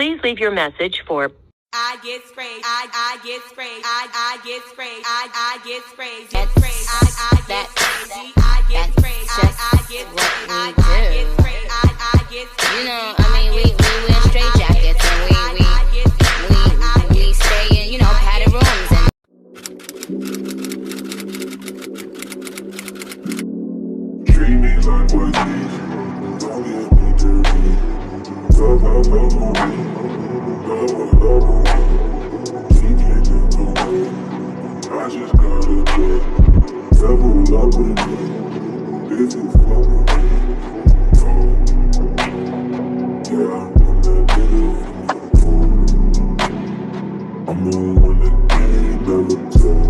Please leave your message for I get sprayed, I get sprayed, I get sprayed, I get sprayed, get sprayed, I get sprayed, I get sprayed, I get sprayed, I get sprayed, I get sprayed. You know, I mean, we wear straight jackets and we stay in, you know, padded rooms and. Treat me like what these, don't get me dirty. Love on me, love on me. She can't get no way. I just gotta get. Devil up with me, if you fuck with me. Yeah, I'm in that nigga. I'm the one that ain't never tell.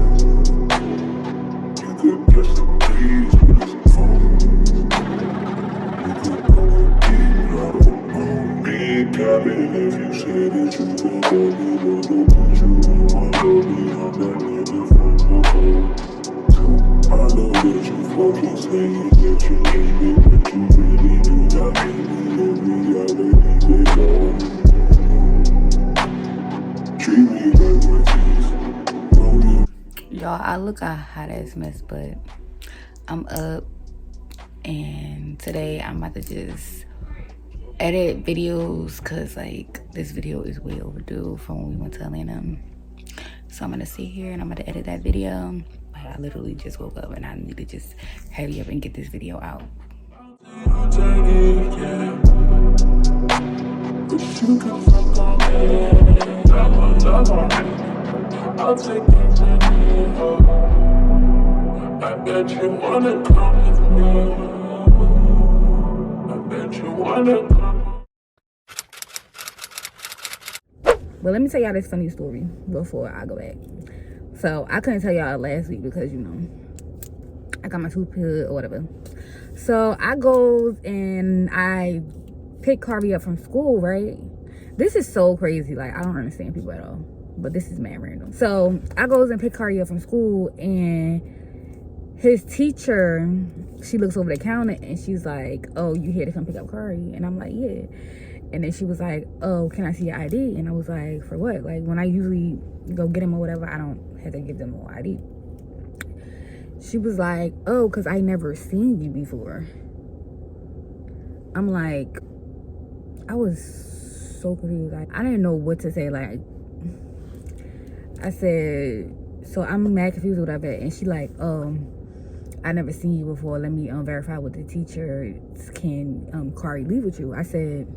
You could catch the breeze with this phone. You could go and be out of home. Be cabin if you say that you don't want me, but don't put you on my lobby. I'm that nigga from the home. I know that you fucking saying that you need it, but you really do not need me every other day they go. Treat me like my teeth, don't you? Y'all, I look a hot ass mess, but I'm up, and today I'm about to just edit videos because like this video is way overdue from when we went to Atlanta. So I'm gonna sit here and I'm gonna edit that video. I literally just woke up and I need to just hurry up and get this video out. I'll take you to New York. I bet you wanna come with me. I bet you wanna come. But let me tell y'all this funny story before I go back. So I couldn't tell y'all last week because, you know, I got my tooth pulled or whatever. So I goes and I pick Carvey up from school, right? This is so crazy. Like, I don't understand people at all. But this is mad random. So I goes and pick Carvey up from school, and his teacher, she looks over the counter and she's like, oh, you here to come pick up Carvey? And I'm like, yeah. And then she was like, oh, can I see your ID? And I was like, for what? Like, when I usually go get him or whatever, I don't have to give them no ID. She was like, oh, because I never seen you before. I'm like, I was so confused. Like, I didn't know what to say. Like, I said, so I'm mad confused or whatever. And she like, I never seen you before. Let me verify with the teacher. Can Kari leave with you? I said,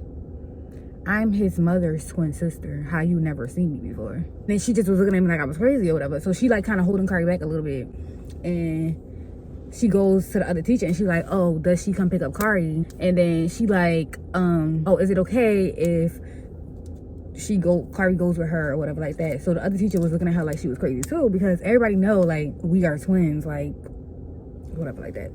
I'm his mother's twin sister. How you never seen me before? Then she just was looking at me like I was crazy or whatever. So she like kind of holding Kari back a little bit. And she goes to the other teacher and she's like, oh, does she come pick up Kari? And then she like, oh, is it okay if Kari goes with her or whatever like that? So the other teacher was looking at her like she was crazy too, because everybody know like we are twins, like whatever like that.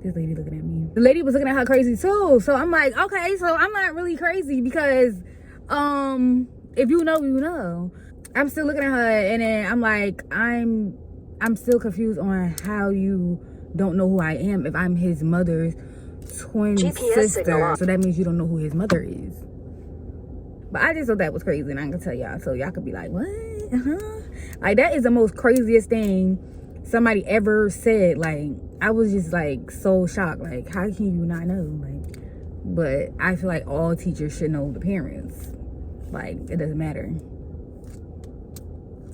This lady looking at me. The lady was looking at her crazy too. So I'm like, okay, so I'm not really crazy because if you know, you know. I'm still looking at her and then I'm like, I'm still confused on how you don't know who I am if I'm his mother's twin GPS sister. So that means you don't know who his mother is. But I just thought that was crazy, and I can tell y'all, so y'all could be like, what? Like, that is the most craziest thing somebody ever said. Like, I was just like so shocked. Like, how can you not know? Like, but I feel like all teachers should know the parents. Like, it doesn't matter,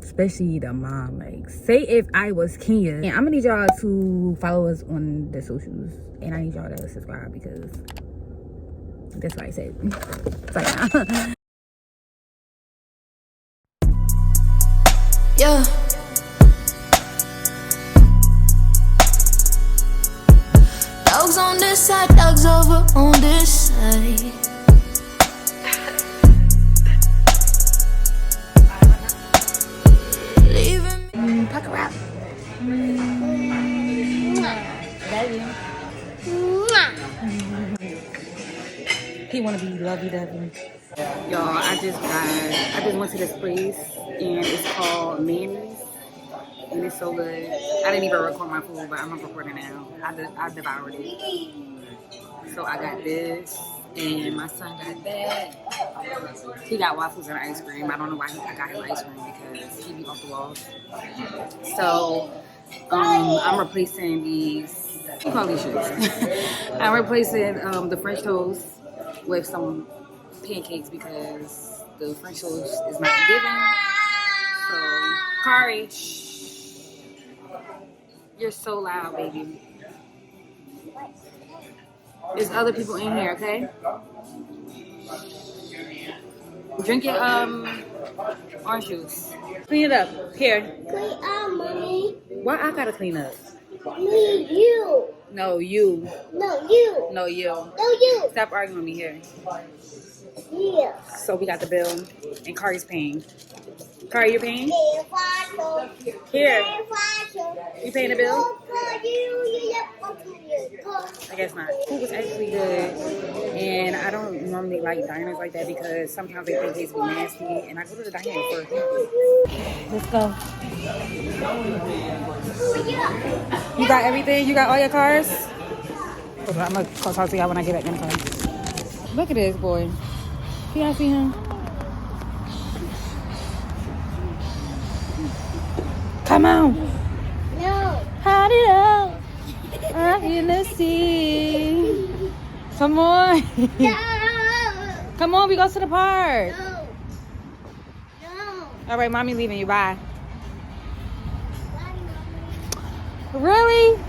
especially the mom. Like, say if I was Kenyah, and I'm gonna need y'all to follow us on the socials, and I need y'all to subscribe because that's what I said. It's like, yeah. Dogs on this side, dogs over on this side. Leaving me. Pucker wrap. He wanna be lovey-dovey. Y'all, I just went to this place and it's called MINKS, and it's so good. I didn't even record my food, but I'm gonna record it now. I devoured it. So I got this, And my son got that. He got waffles and ice cream. I don't know why I got him ice cream because he be off the walls. So I'm replacing these. What do you call these shoes? I'm replacing the French toast with some pancakes because the French toast is not given. So, Kari, shh. You're so loud, baby. There's other people in here, okay? Drink your orange juice. Clean it up. Here. Clean up, mommy. Why I gotta clean up? Me, you. No, you. No, you. No, you. No, you. Stop arguing with me here. Yeah. So we got the bill, and Kari's paying. Kari, you paying? Here. You paying the bill? I guess not. Food was actually good, and I don't normally like diners like that because sometimes they think it's nasty, and I go to the diner for a reason. Let's go. You got everything? You got all your cars? Hold on, I'm gonna talk to y'all when I get back in the car. Look at this boy. Y'all see him? Come on. No. Hot it up. Out in the sea. Come on. No. Come on, we go to the park. No. No. All right, mommy leaving you. Bye. Really?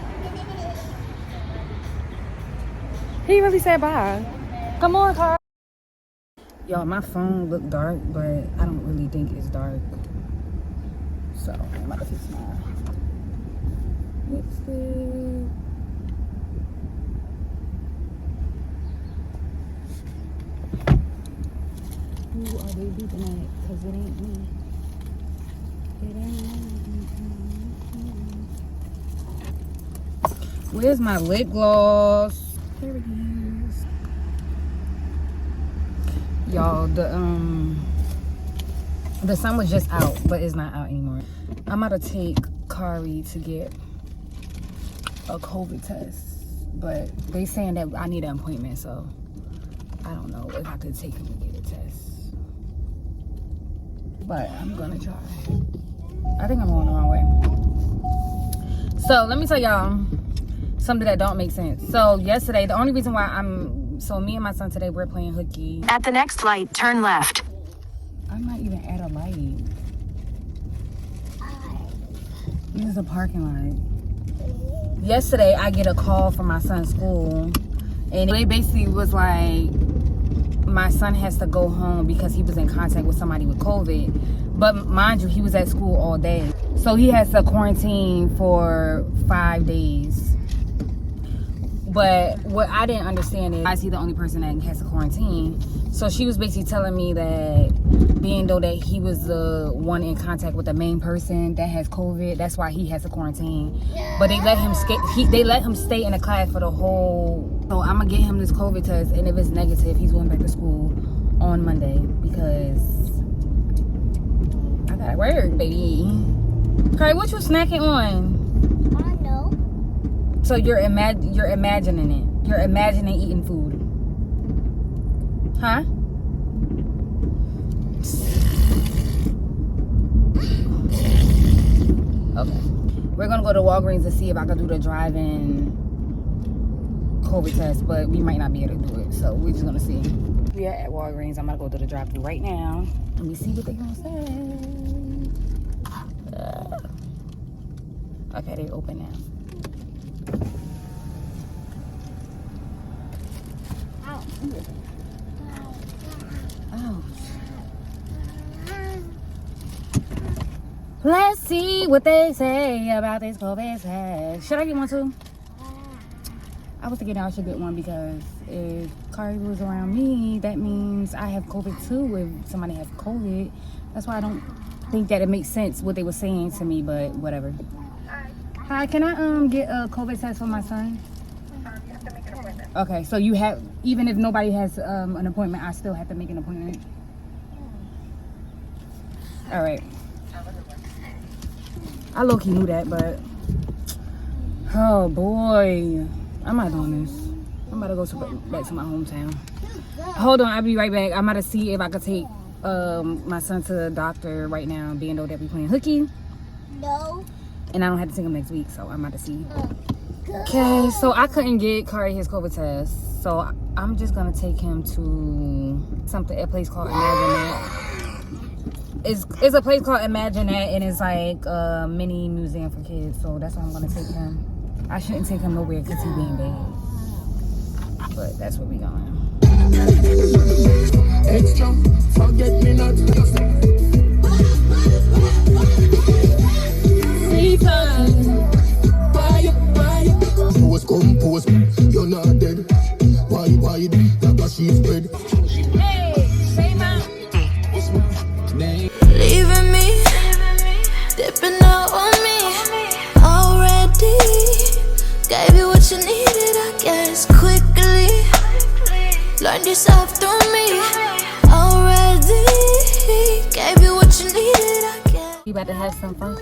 He really said bye. Come on, car. Y'all, my phone look dark, but I don't really think it's dark. So I'm about to fix my lipstick. Who are they beeping at? Cause it ain't me. It ain't me. Where's my lip gloss? There it is. Y'all, the sun was just out, but it's not out anymore. I'm about to take Kari to get a COVID test, but they saying that I need an appointment, so I don't know if I could take him to get a test. But I'm gonna try. I think I'm going the wrong way. So let me tell y'all something that don't make sense. So yesterday, the only reason why so me and my son today, we're playing hooky. At the next light, turn left. I'm not even at a light. This is a parking lot. Yesterday, I get a call from my son's school, and they basically was like, my son has to go home because he was in contact with somebody with COVID. But mind you, he was at school all day. So he has to quarantine for 5 days. But what I didn't understand is, I see the only person that has to quarantine. So she was basically telling me that being though that he was the one in contact with the main person that has COVID, that's why he has to quarantine. But they let him stay in the class for the whole. So I'm gonna get him this COVID test, and if it's negative, he's going back to school on Monday because I gotta work, baby. Kari, what you snacking on? So you're imagining it. You're imagining eating food. Huh? Okay. We're gonna go to Walgreens to see if I can do the drive-in COVID test, but we might not be able to do it. So we're just gonna see. We are at Walgreens. I'm gonna go to the drive-thru right now. Let me see what they're gonna say. Okay, they're open now. Oh. Let's see what they say about this COVID test. Should I get one too? I was thinking I should get one because if Kari was around me, that means I have COVID too if somebody has COVID. That's why I don't think that it makes sense what they were saying to me, but whatever. Hi, can I get a COVID test for my son? You have to make an appointment. Okay, so you have, even if nobody has an appointment, I still have to make an appointment? All right. I low-key knew that, but oh boy, I'm not doing this. I'm about to go back to my hometown. Hold on, I'll be right back. I'm about to see if I could take my son to the doctor right now, being though that we playing hooky. No. And I don't have to take him next week, so I'm about to see. Okay, so I couldn't get Kari his COVID test, so I'm just gonna take him to a place called Imagine That. It's a place called Imagine That, and it's like a mini museum for kids, so that's where I'm gonna take him. I shouldn't take him nowhere because he's being bad, but that's where we going. Extra, forget me not. See time. Pose, compose, you're not dead. Why, like a sheep's bread. Hey, say my. Leaving me, dipping out on me already. Gave you what you needed, I guess, quickly. Learned yourself through me already. Gave you what you needed, I guess. You about to have some fun?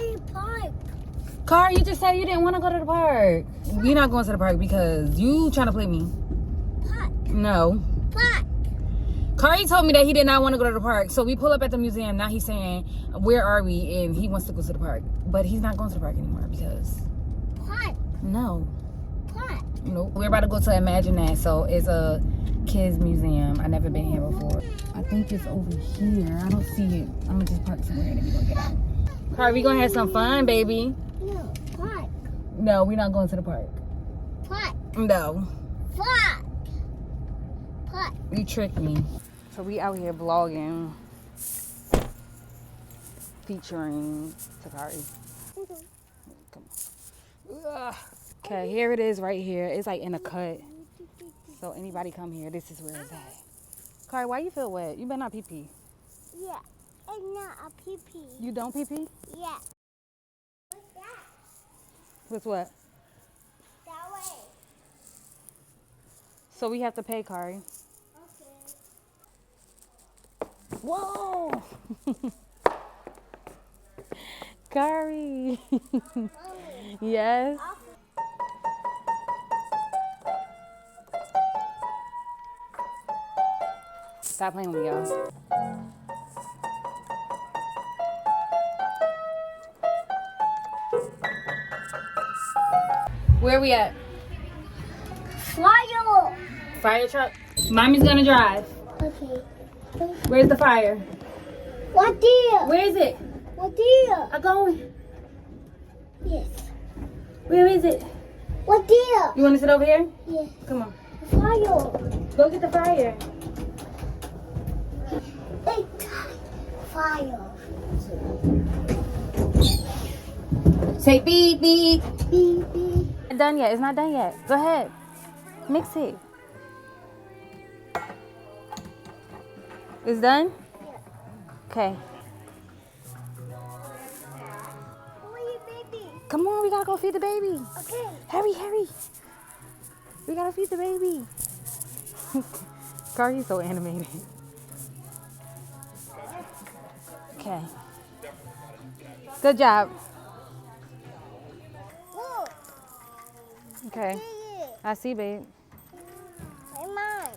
Car, you just said you didn't want to go to the park. We're not going to the park because you trying to play me. Park. No. Park. Kari told me that he did not want to go to the park. So we pull up at the museum. Now he's saying, where are we? And he wants to go to the park. But he's not going to the park anymore because... Park. No. Park. Nope. We're about to go to Imagine That. So it's a kids museum. I've never been here before. I think it's over here. I don't see it. I'm going to just park somewhere and then we're going to get out. Kari, we going to have some fun, baby. No. Park. No, we're not going to the park. Park. No. Park. Park. You tricked me. So we out here vlogging, featuring Takari. Come on. Ugh. Okay, here it is right here. It's like in a cut. So anybody come here, this is where it's at. Kari, why you feel wet? You better not pee pee. Yeah. It's not a pee-pee. You don't pee pee? Yeah. What's that? What's what? That way. So we have to pay, Kari. Okay. Whoa! Kari. Yes. Stop playing with me, y'all. Where we at? Fire. Fire truck. Mommy's gonna drive. Okay. Where's the fire? What dear? Where is it? What dear? I'm going. Yes. Where is it? What dear? You wanna sit over here? Yes. Come on. Fire. Go get the fire. It's fire. Say beep beep. Beep beep. It's done yet. It's not done yet. Go ahead. Mix it. It's done? Yeah. Okay. Where you, baby? Come on, we gotta go feed the baby. Okay. Hurry, hurry. We gotta feed the baby. Kari's so animated. Okay. Good job. Look. Okay. See it. I see, babe. Where mine?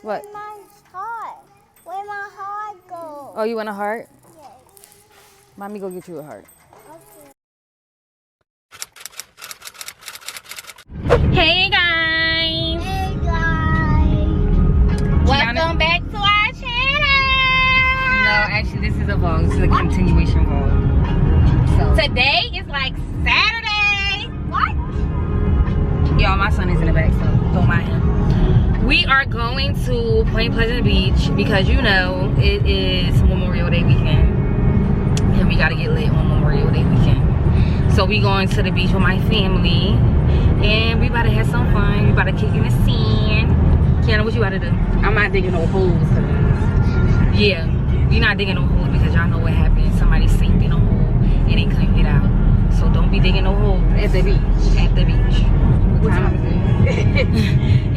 What? Where mine's heart? Where my heart go? Oh, you want a heart? Yes. Mommy go get you a heart. Okay. Hey guys. Hey guys. Welcome back to our channel. No, actually this is a vlog. This is a continuation vlog. So Today is like Saturday. What? y'all, my son is in the back, so don't mind him. We are going to Point Pleasant Beach because you know it is Memorial Day weekend. And we gotta get lit on Memorial Day weekend. So we going to the beach with my family. And we about to have some fun. We about to kick in the sand. Kenyanah, what you about to do? I'm not digging no holes. Yeah, you're not digging no hole because y'all know what happened. Somebody sank in a hole and they couldn't get out. So don't be digging no holes At the beach. at the beach. What time is it?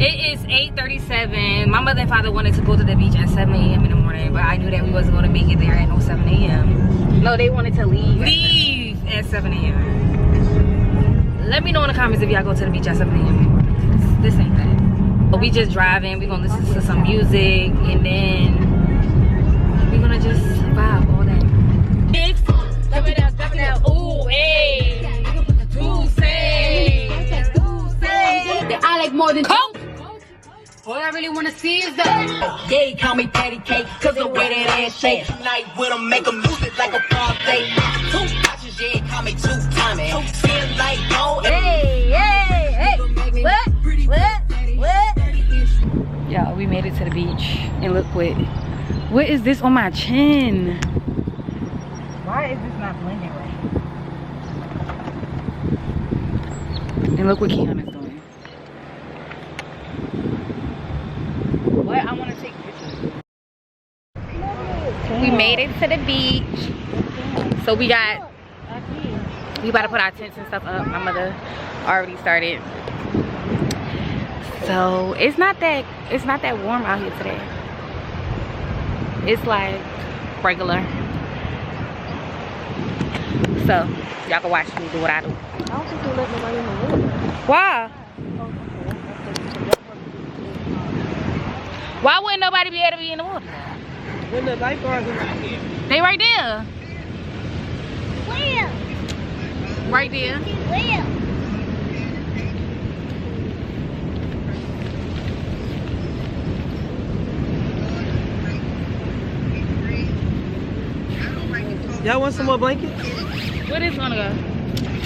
It is 8:37. My mother and father wanted to go to the beach at 7 a.m. in the morning, but I knew that we wasn't going to make it there at no 7 a.m. No, they wanted to leave. Leave at 7 a.m. Let me know in the comments if y'all go to the beach at 7 a.m. This ain't that. But we just driving. We're gonna listen to some music and then we're gonna just vibe all day. Duck it out. Ooh, hey. I like more than Coke. All I really wanna see is the Yeah, call me patty cake, cause the way that ass shake. Tonight with them, make them lose it like a party. Two watches, yeah, call me two-timing. Feel like gold. Hey. What? Y'all, we made it to the beach. And look what is this on my chin? Why is this not blending right? And look what Kenyanah's doing. What? I want to take pictures. We made it to the beach. So we about to put our tents and stuff up. My mother already started. So it's not that warm out here today. It's like regular. So y'all can watch me do what I do. I don't think they let nobody in the water. Why? Why wouldn't nobody be able to be in the water? When the lifeguards are right here. They right there. Where? Right there. Where? Y'all want some more blankets? Where this wanna go?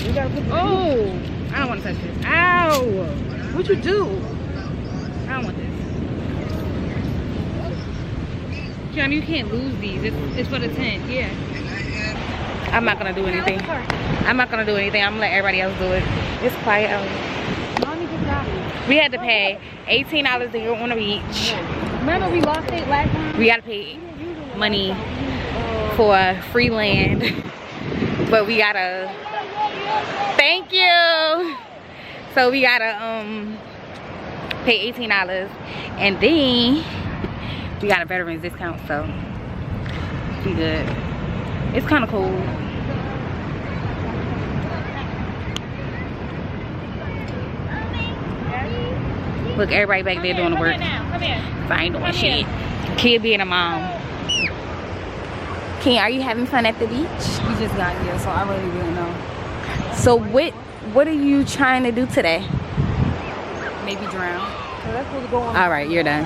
We gotta put Oh, I don't want to touch this. Ow! What'd you do? I don't want this. John, you can't lose these. It's for the tent. Yeah. I'm not gonna do anything. I'm not gonna do anything. I'm gonna let everybody else do it. It's quiet out here. We had to pay $18 to go on the beach. Remember we lost it last time? We gotta pay money for free land. But we gotta, thank you. So we gotta pay $18 and then we got a veterans discount, so we good. It's kind of cool. Look, everybody back there doing the work. So I ain't doing shit. Kid being a mom. Ken, are you having fun at the beach? We just got here, so I really didn't know. So what are you trying to do today? Maybe drown. So that's what's going on. All right, you're done.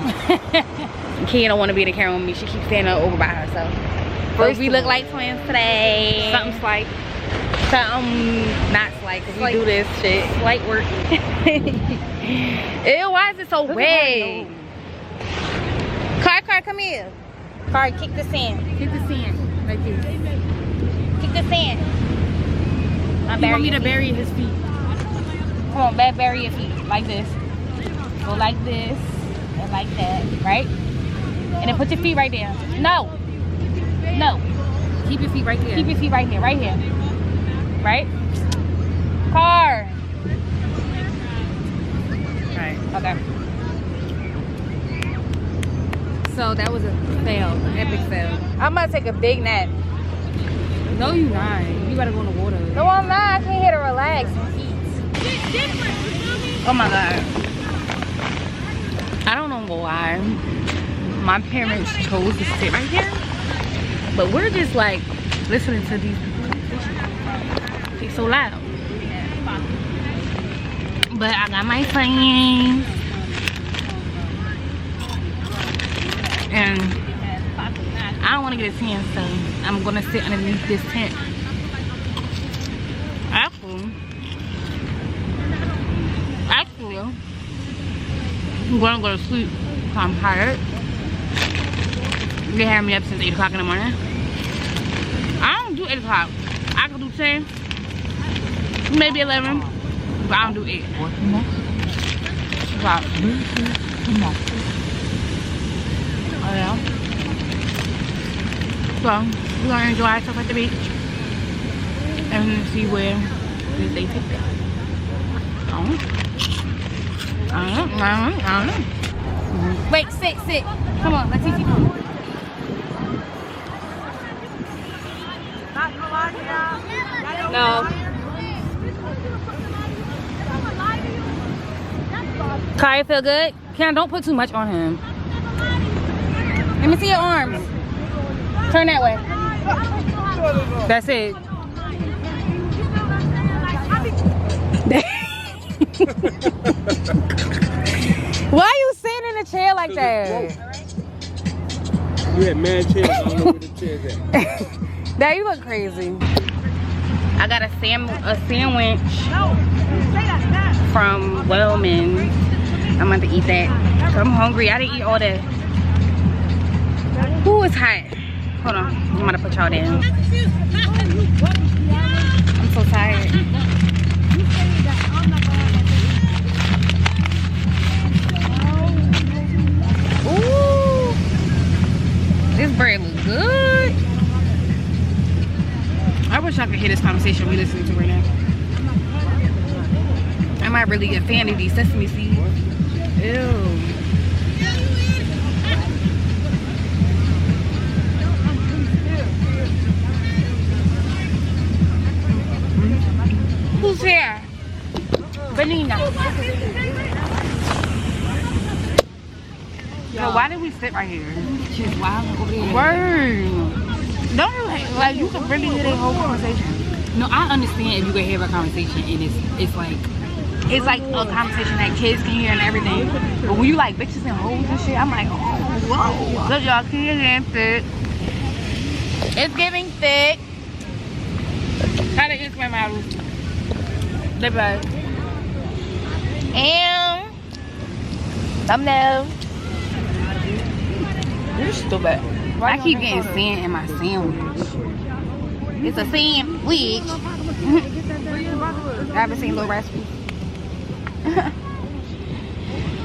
Ken don't want to be in the camera with me. She keeps standing over by herself. But we look like twins today. Something slight. Something not slight, because we do this shit. Slight work. Ew, why is it so wet? Car, come here. Car, kick the sand. Kick the sand. Like this. Kick the sand. You want me to bury his feet? Come on, bury your feet. Like this. Go like this. And like that. Right? And then put your feet right there. No. Keep your feet right there. Keep your feet right here. Right here. Right? Car. Right. Okay. So that was a fail. Epic fail. I'm about to take a big nap. No, you not. You gotta go in the water. No, I'm not. I came here to relax and eat. Oh my God. I don't know why my parents chose to sit right here, but we're just like listening to these people. They're so loud. But I got my friends. And I don't want to get a tan, so I'm gonna sit underneath this tent. Actually, I'm gonna go to sleep because I'm tired. They had me up since 8 o'clock in the morning. I don't do 8 o'clock. I can do 10, maybe 11, but I don't do 8 o'clock. Oh yeah. So we're gonna enjoy ourselves at the beach and see where they take us. I don't know. Wait, sit. Come on, let's see. No. Kari, feel good? Ken, don't put too much on him. Let me see your arms. Turn that way. That's it. Why are you sitting in a chair like that? You had mad chairs. I don't know where the chairs at. Dad, you look crazy. I got a sandwich from Wellman. I'm about to eat that. So I'm hungry. I didn't eat all that. Ooh, it's hot. Hold on. I'm gonna put y'all down. I'm so tired. Ooh. This bread looks good. I wish I could hear this conversation we listening to right now. Am I really a fan of these sesame seeds? Ew. Who's here? Vanina. So why did we sit right here? Just wild over there. Word. Don't you like you can really hear the whole conversation? No, I understand if you can hear a conversation and it's like a conversation that kids can hear and everything. But when you like bitches and hoes and shit, I'm like, oh, whoa. Look, y'all can hear thick. It's giving thick. How to Instagram models. They bad. And thumbnail. You're stupid. I keep getting sand in my sandwich. It's a sandwich. I haven't seen Little Rascal.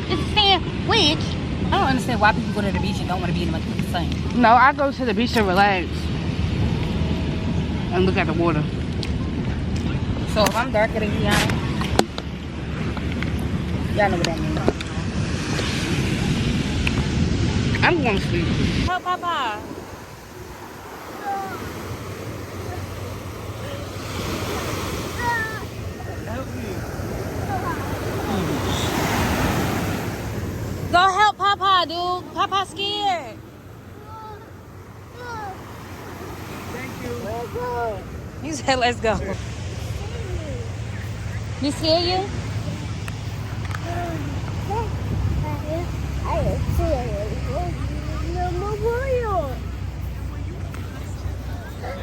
It's a sandwich. I don't understand why people go to the beach and don't want to be in the sun. No, I go to the beach to relax and look at the water. So if I'm darker than Kenyanah, y'all know what that means. I'm going to sleep. Help Papa. Go help Papa, dude. Papa's scared. Thank you. Let's go. He said, let's go. You scared you?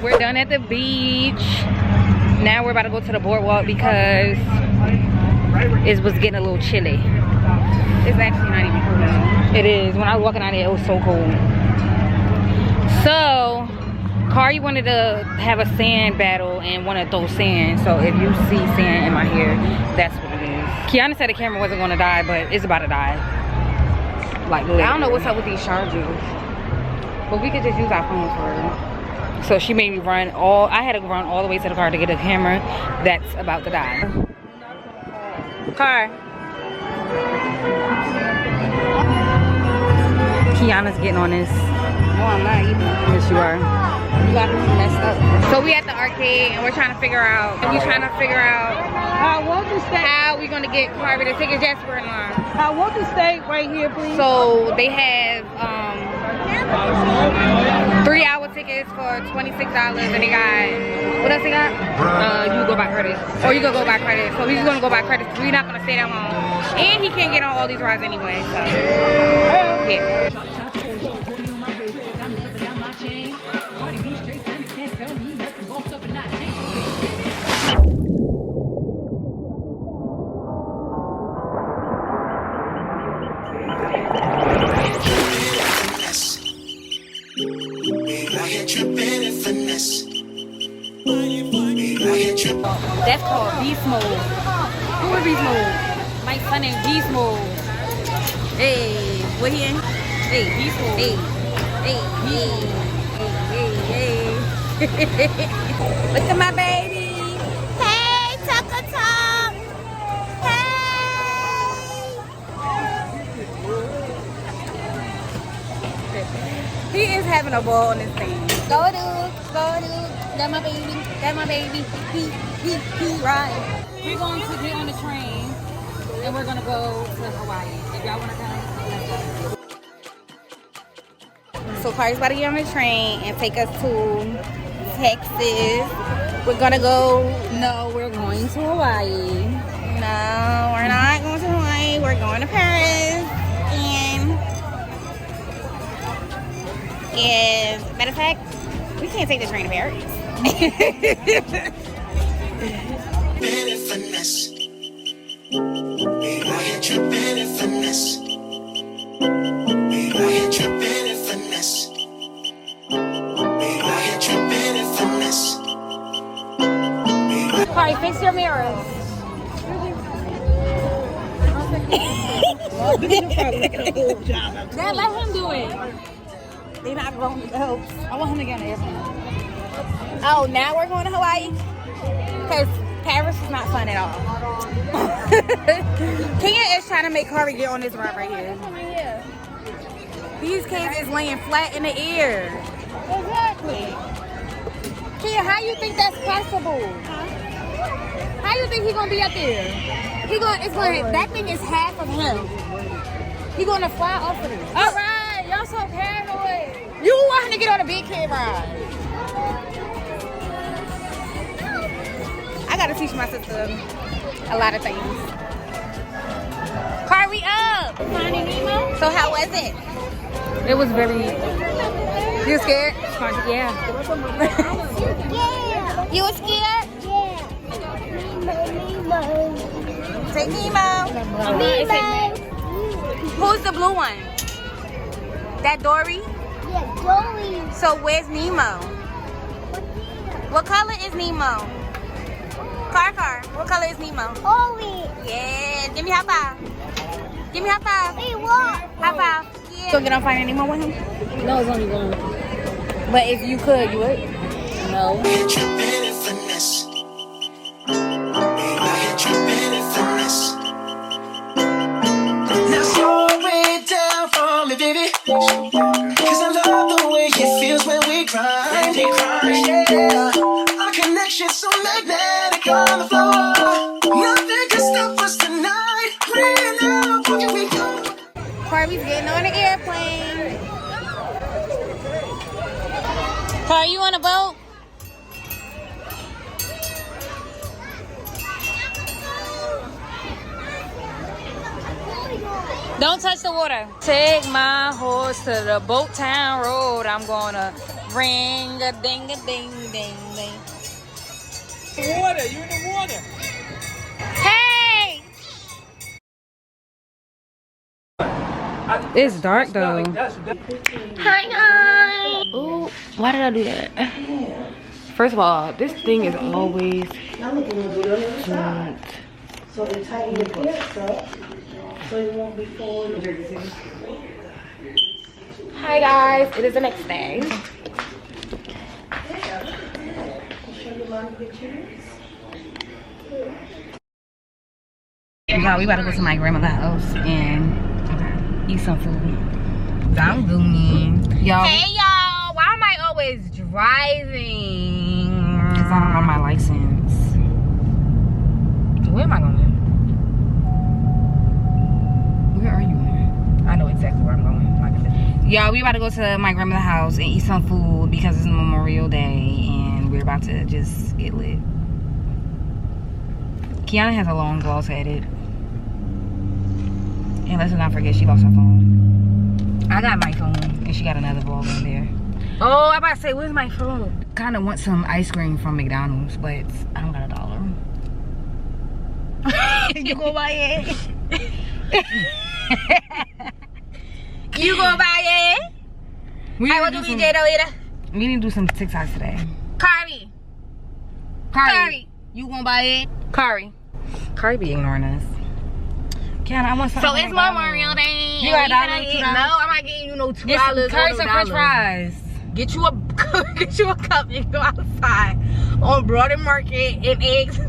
We're done at the beach. Now we're about to go to the boardwalk because it was getting a little chilly. It's actually not even cold now. It is. When I was walking out there, it was so cold. So, Kari wanted to have a sand battle and want to throw sand. So if you see sand in my hair, that's what it is. Kenyanah said the camera wasn't going to die, but it's about to die. Like, literally. I don't know what's up with these chargers, but we could just use our phones for it. So she made me run I had to run all the way to the car to get a camera that's about to die. Car. Kenyanah's getting on this. No, I'm not either. Yes, you are. You got me messed up. So we at the arcade and we're trying to figure out how we're gonna get Kari to take a Jasper in line. I want to stay right here, please. So they have 3-hour tickets for $26 and they got, what else they got? You go by credit. Or you can go by credit. So he's gonna go by credit. So we're not gonna stay that long. And he can't get on all these rides anyway, so yeah. That's called beast mode. Who is beast mode? My son is beast mode. Hey, what he in? Hey, beast mode. Hey, hey, hey, hey. Look at my baby. Hey, Tucker Tom. Hey. He is having a ball on this thing. Go, dude. That's my baby. That's my baby. He ride. We're going to get on the train and we're gonna go to Hawaii. If y'all wanna come. So Carly's about to get on the train and take us to Texas. We're gonna go. No, we're going to Hawaii. No, we're not going to Hawaii. We're going to Paris. And matter of fact, we can't take the train to Paris. Carly, fix your mirrors. Dad, let him do it. They're not going to go. I want him to get on the airplane. Oh, now we're going to Hawaii? Because Paris is not fun at all. Kenya is trying to make Carly get on this ride right here. These kids is laying flat in the air. Exactly. Kenya, how you think that's possible? How you think he's going to be up there? That thing is half of him. He's going to fly off of it. All right, y'all so paranoid. You want him to get on a big kid ride. I gotta teach my sister a lot of things. Carly up! Finding Nemo? So how was it? It was very... You scared? Yeah. You were scared? Yeah. Nemo. Take Nemo. Who's the blue one? That Dory? Yeah, Dory. So where's Nemo? What color is Nemo? Car. What color is Nemo? Orange. Yeah. Give me high five. Give me high five. Hey, what? High five. Yeah. So get on Finding Nemo with him? No, it's only one. But if you could, you would? No. Now slow it down for me, baby. Cause I love the way it feels when we cry. Yeah. Our connection's so magnetic on the floor. Nothing can stop us tonight. Right now, what can we do? Carly's getting on the airplane. Carly, you on a boat? Don't touch the water. Take my horse to the boat town road. I'm gonna ring a ding a ding ding ding. Water, you in the water. Hey! It's dark though. Hi guys. Ooh, why did I do that? First of all, this thing is always so they tighten your hips up so you won't be falling. Hi guys, it is the next day. Y'all, we about to go to my grandmother's house and eat some food. I'm doing. Y'all. Hey y'all, why am I always driving? Because I don't know my license. Where am I going? Where are you going? I know exactly where I'm going. Y'all, we about to go to my grandmother's house and eat some food because it's Memorial Day and we're about to just get lit. Kenyanah has a long gloss headed. And let's not forget she lost her phone. I got my phone and she got another vlog in there. Oh, I'm about to say, where's my phone? Kind of want some ice cream from McDonald's, but I don't got $1. You gonna buy it? You gonna buy it? What do we do later? We need to do some TikToks today. Kari, you gonna buy it? Kari be ignoring us. Kenyanah, I want something. So it's Memorial Day. You got $1? No, I'm not getting you no $2. Kari some French fries. Get you a cup and go outside on Broad Market and eggs.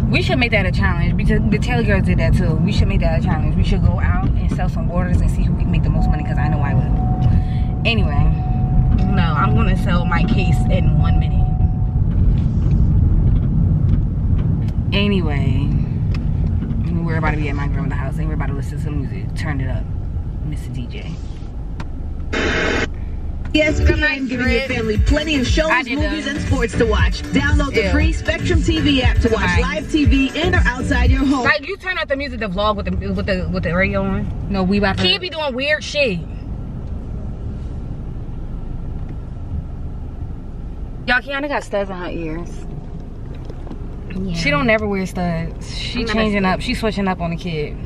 We should make that a challenge because the Taylor girls did that too. We should make that a challenge. We should go out and sell some orders and see who can make the most money because I know I will. Anyway. No, I'm going to sell my case in 1 minute. Anyway. we're about to be at my grandmother's house and we're about to listen to some music. Turn it up, Mr. DJ. ESPN giving your family plenty of shows, movies, and sports to watch. Download the free Spectrum TV app to watch live TV in or outside your home. Like, you turn out the music, the vlog with the radio on. No, we about to. Kid be doing weird shit. Y'all, Kenyanah got studs in her ears. Yeah. She don't never wear studs. She changing up. She switching up on the kid.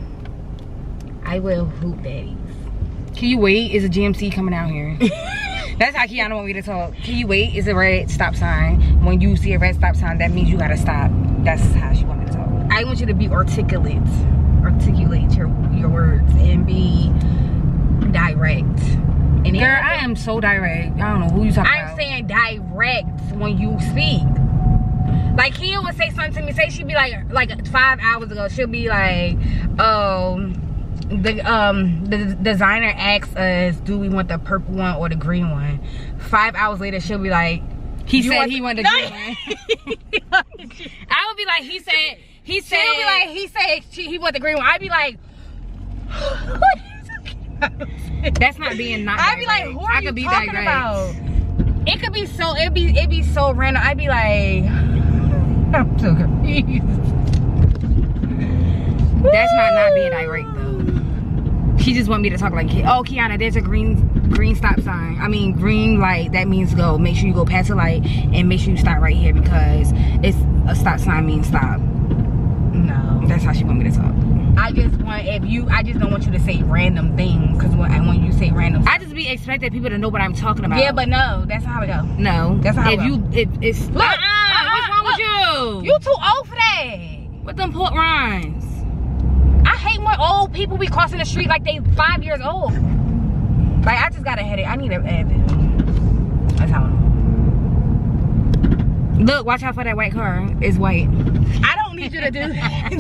I will hoop daddies. Can you wait? Is a GMC coming out here? That's how Kenyanah want me to talk. Can you wait? Is a red stop sign. When you see a red stop sign, that means you gotta stop. That's how she want me to talk. I want you to be articulate. Articulate your words and be direct. And girl, I am so direct. I don't know who you talking about. I'm saying direct when you speak. Like, Kia would say something to me. Say she'd be like 5 hours ago. She'll be like, the designer asks us, do we want the purple one or the green one? 5 hours later, she'll be like, he said he wanted the green one. I would be like, he said he wanted the green one. I'd be like, that's not being not direct. I'd be like, who are you talking about? It could be so, it'd be so random. I'd be like, I'm so confused. That's not being direct though. She just want me to talk like, oh, Kenyanah, there's a green stop sign. I mean, green light, that means go. Make sure you go past the light and make sure you stop right here because it's a stop sign means stop. No. That's how she want me to talk. I just don't want you to say random things because when you say random stuff, I just be expecting people to know what I'm talking about. Yeah, but no, that's not how it go. No. That's not how it go. It's look, what's wrong with you? You too old for that. What them put rhymes? I hate when old people be crossing the street like they 5 years old. Like, I just got a headache. I need an advil. That's how I'm. Look, watch out for that white car. It's white. I don't need you to do that.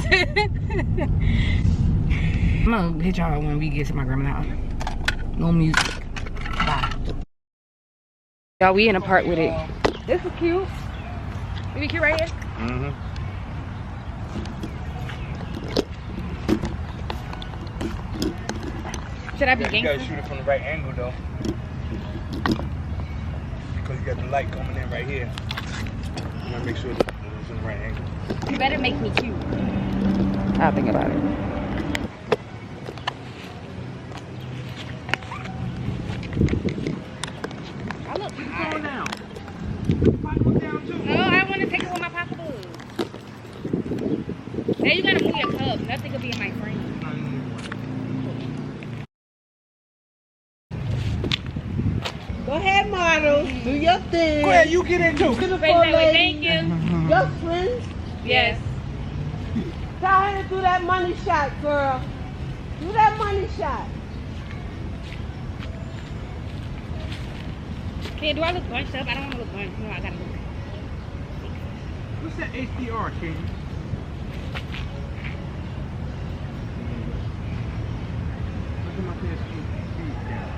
I'm gonna hit y'all when we get to my grandma's house. No music. Bye. Y'all, we in a park with it. This is cute. It be cute right here? Mm-hmm. Should I be gangster? You gotta shoot it from the right angle though. Because you got the light coming in right here. You gotta make sure that it's in the right angle. You better make me cute. I'll think about it. I look high. Down. Pocketbook down too. No, I want to take it with my pocketbook. Now you gotta move your cup. Nothing could be in my frame. Go ahead, model. Do your thing. Go ahead, you get into it. Beautiful wait, lady. thank you. Your friends? Yes. Tell her to do that money shot, girl. Do that money shot. Hey, do I look bunched up? I don't want to look bunched. No, I gotta look. What's that HDR, Kenny? Look at my speed camera.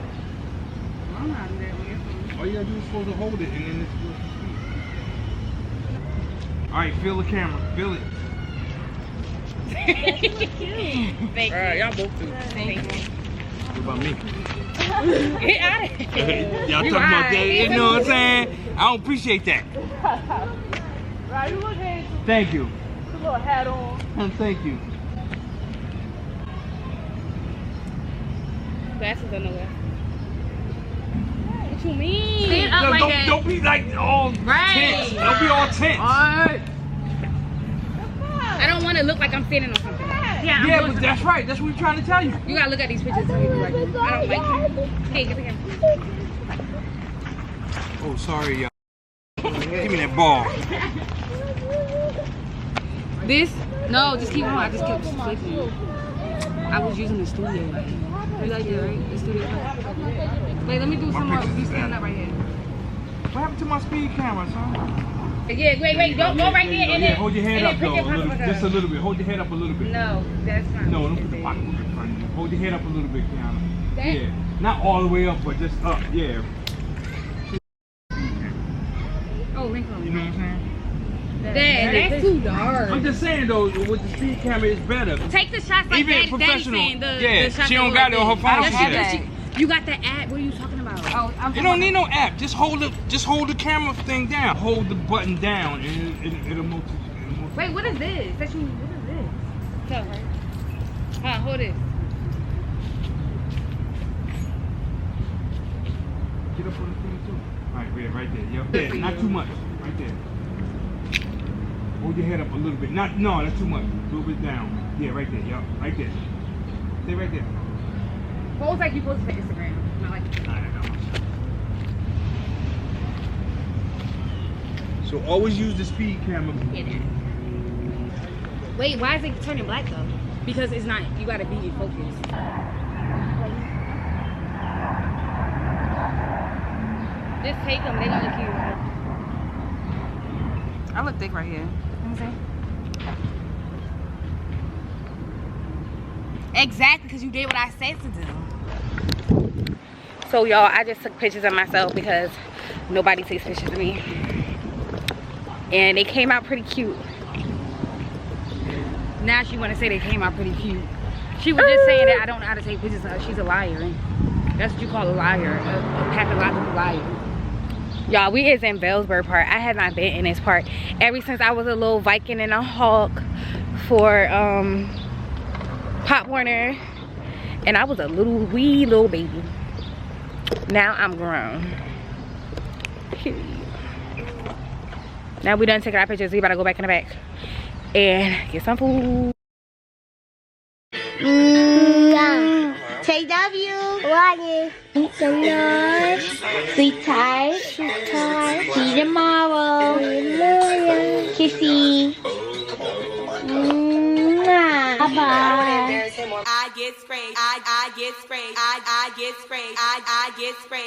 I'm not doing that one. All you gotta do is supposed to hold it and then it's supposed to speed. Alright, feel the camera. Feel it. Thank you. Alright, y'all both do. Thank you. What about me? Get out of here. Y'all talking about that, you know what I'm saying? I don't appreciate that. Right, you look handsome. Thank you. Put a little hat on. Thank you. Glasses on the left. What you mean? Stand up No, like that. don't be like all tense. Don't be all tense. Alright. I don't want to look like I'm standing on something. Yeah, but that's right. That's what we're trying to tell you. You gotta look at these pictures. So you be like, I don't like you. Hey, get the camera. Oh, sorry, y'all. Give me that ball. This? No, just keep on. I just kept flicking. I was using the studio. You like that, right? The studio. Wait, let me do some more. You stand up right here. What happened to my speed camera, son? Yeah, wait. Go right here and then. Hold your head up, though. Just a little bit. Hold your head up a little bit. No, that's not. No, don't put the pocketbook in front of you. Hold your head up a little bit, Kenyanah. Yeah. Not all the way up, but just up. Yeah. Oh, Lincoln. You know what I'm saying? Dad, That's too dark. I'm just saying though, with the speed camera, it's better. Take the shots like even Daddy professional. saying. Yeah, she don't got it on her phone. You got the app. What are you talking about? Oh, you don't need no app. Just hold the camera thing down. Hold the button down, and it'll multi. Wait, what is this? What is this? Tell her. Hold this. Get up on the thing too. All right there. Yep. Yeah, not too much. Right there. Hold your head up a little bit. No, that's too much. A little bit down. Yeah, right there. Yep. Right there. Stay right there. Pose like you post for Instagram. Not like. I know. So always use the speed camera. Wait, why is it turning black though? Because it's not. You gotta be focused. Just take them. They gonna look cute. I look thick right here. You know what I'm saying? Exactly, because you did what I said to do. So y'all, I just took pictures of myself because nobody takes pictures of me. And they came out pretty cute. Now she wanna say they came out pretty cute. She was just saying that I don't know how to take pictures of her. She's a liar. That's what you call a liar, a pathological liar. Y'all, we is in Vailsburg Park. I have not been in this park ever since I was a little Viking and a Hawk for Pop Warner, and I was a wee little baby. Now I'm grown. Period. Now we done taking our pictures. We about to go back in the back and get some food. KW. What? Sweet tie. See you tomorrow. Kissy. Bye-bye. I get sprayed. I get sprayed. I get sprayed. I get sprayed.